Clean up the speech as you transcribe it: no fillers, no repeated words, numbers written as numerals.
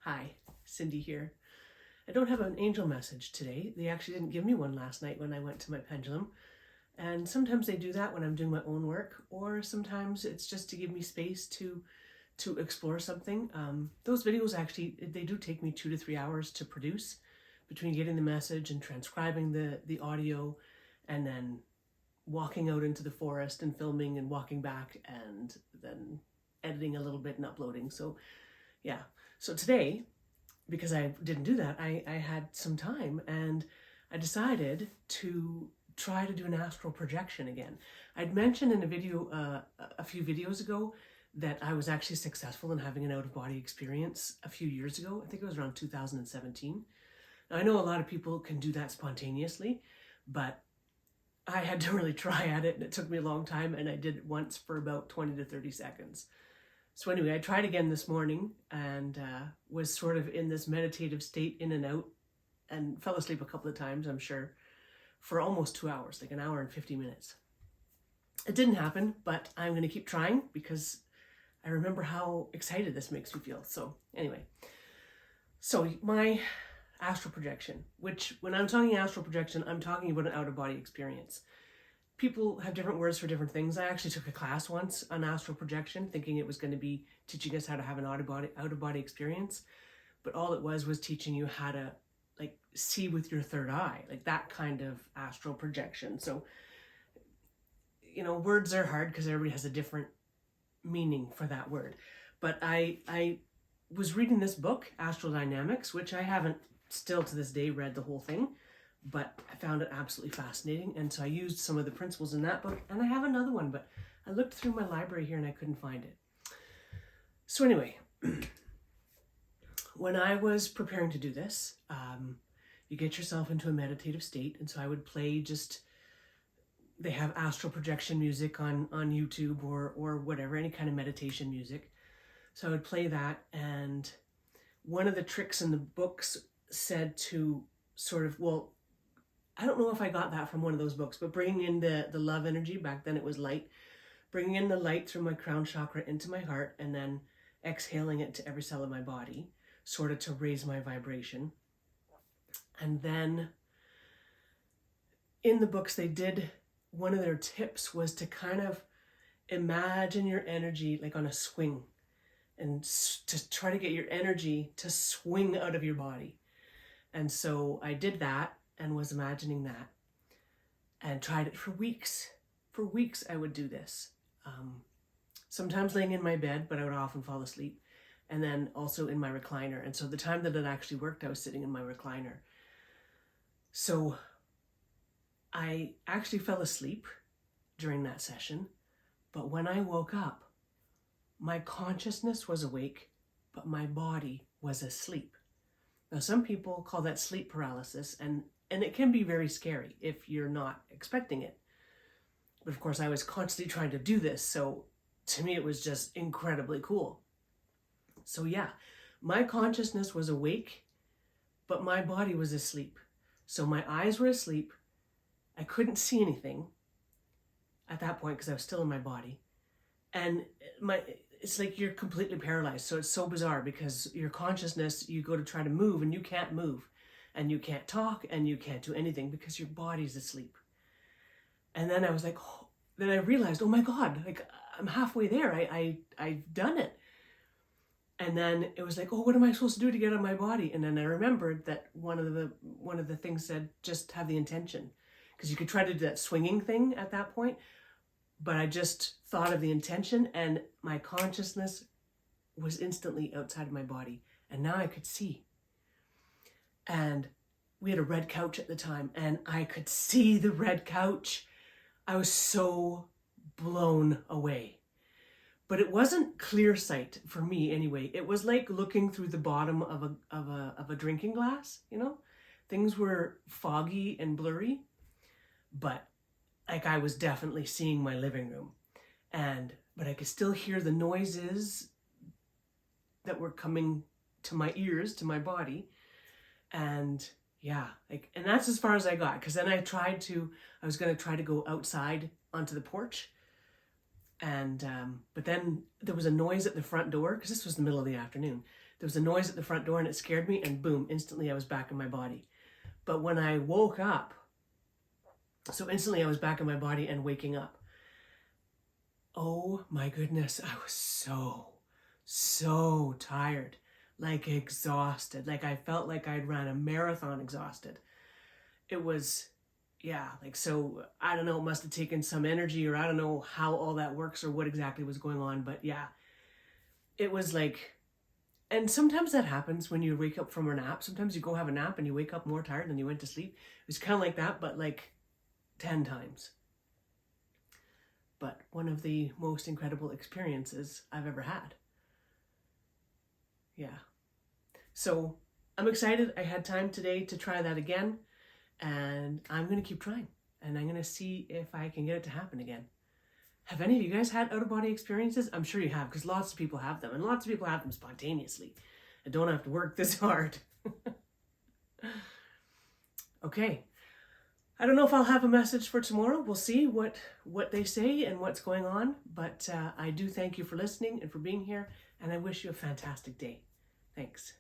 Hi, Cindy here. I don't have an angel message today. They actually didn't give me one last night when I went to my pendulum. And sometimes they do that when I'm doing my own work, or sometimes it's just to give me space to explore something. Those videos actually, they do take me 2 to 3 hours to produce between getting the message and transcribing the audio and then walking out into the forest and filming and walking back and then editing a little bit and uploading. So yeah. So today, because I didn't do that, I had some time and I decided to try to do an astral projection again. I'd mentioned in a video a few videos ago that I was actually successful in having an out-of-body experience a few years ago. I think it was around 2017. Now, I know a lot of people can do that spontaneously, but I had to really try at it and it took me a long time, and I did it once for about 20 to 30 seconds. So anyway, I tried again this morning and was sort of in this meditative state, in and out, and fell asleep a couple of times, I'm sure, for almost 2 hours, like an hour and 50 minutes. It didn't happen, but I'm going to keep trying because I remember how excited this makes me feel. So anyway, so my astral projection, which when I'm talking astral projection, I'm talking about an out-of-body experience. People have different words for different things. I actually took a class once on astral projection, thinking it was going to be teaching us how to have an out-of-body experience. But all it was teaching you how to like see with your third eye, like that kind of astral projection. So, you know, words are hard because everybody has a different meaning for that word. But I was reading this book, Astral Dynamics, which I haven't still to this day read the whole thing, but I found it absolutely fascinating. And so I used some of the principles in that book, and I have another one, but I looked through my library here and I couldn't find it. So anyway, when I was preparing to do this, you get yourself into a meditative state. And so I would play they have astral projection music on YouTube or whatever, any kind of meditation music. So I would play that. And one of the tricks in the books said to sort of, well, I don't know if I got that from one of those books, but bringing in the love energy, back then it was light, bringing in the light through my crown chakra into my heart and then exhaling it to every cell of my body, sort of to raise my vibration. And then in the books one of their tips was to kind of imagine your energy like on a swing and to try to get your energy to swing out of your body. And so I did that and was imagining that and tried it for weeks. For weeks I would do this. Sometimes laying in my bed, but I would often fall asleep. And then also in my recliner. And so the time that it actually worked, I was sitting in my recliner. So I actually fell asleep during that session. But when I woke up, my consciousness was awake, but my body was asleep. Now, some people call that sleep paralysis, and it can be very scary if you're not expecting it. But of course, I was constantly trying to do this, so to me, it was just incredibly cool. So yeah, my consciousness was awake, but my body was asleep. So my eyes were asleep. I couldn't see anything at that point because I was still in my body. And it's like you're completely paralyzed. So it's so bizarre because your consciousness, you go to try to move and you can't move. And you can't talk and you can't do anything because your body's asleep. And then I was like, then I realized, oh my God, like I'm halfway there. I've done it. And then it was like, oh, what am I supposed to do to get out of my body? And then I remembered that one of the things said, just have the intention. Because you could try to do that swinging thing at that point. But I just thought of the intention and my consciousness was instantly outside of my body. And now I could see. And we had a red couch at the time and I could see the red couch. I was so blown away. But it wasn't clear sight for me anyway. It was like looking through the bottom of a drinking glass, you know? Things were foggy and blurry, but like I was definitely seeing my living room. But I could still hear the noises that were coming to my ears, to my body. And yeah, and that's as far as I got. Because then I was going to try to go outside onto the porch And but then there was a noise at the front door, because this was the middle of the afternoon. There was a noise at the front door and it scared me, and boom, instantly I was back in my body. But when I woke up, so instantly I was back in my body and waking up. Oh my goodness, I was so tired, like exhausted. Like I felt like I'd ran a marathon exhausted. It was, yeah, like, so I don't know, it must have taken some energy, or I don't know how all that works or what exactly was going on, but yeah, it was like, and sometimes that happens when you wake up from a nap. Sometimes you go have a nap and you wake up more tired than you went to sleep. It was kind of like that, but like 10 times. But one of the most incredible experiences I've ever had. Yeah. So I'm excited. I had time today to try that again, and I'm going to keep trying, and I'm going to see if I can get it to happen again. Have any of you guys had out-of-body experiences? I'm sure you have, because lots of people have them, and lots of people have them spontaneously. I don't have to work this hard. Okay. I don't know if I'll have a message for tomorrow. We'll see what they say and what's going on. But I do thank you for listening and for being here, and I wish you a fantastic day. Thanks.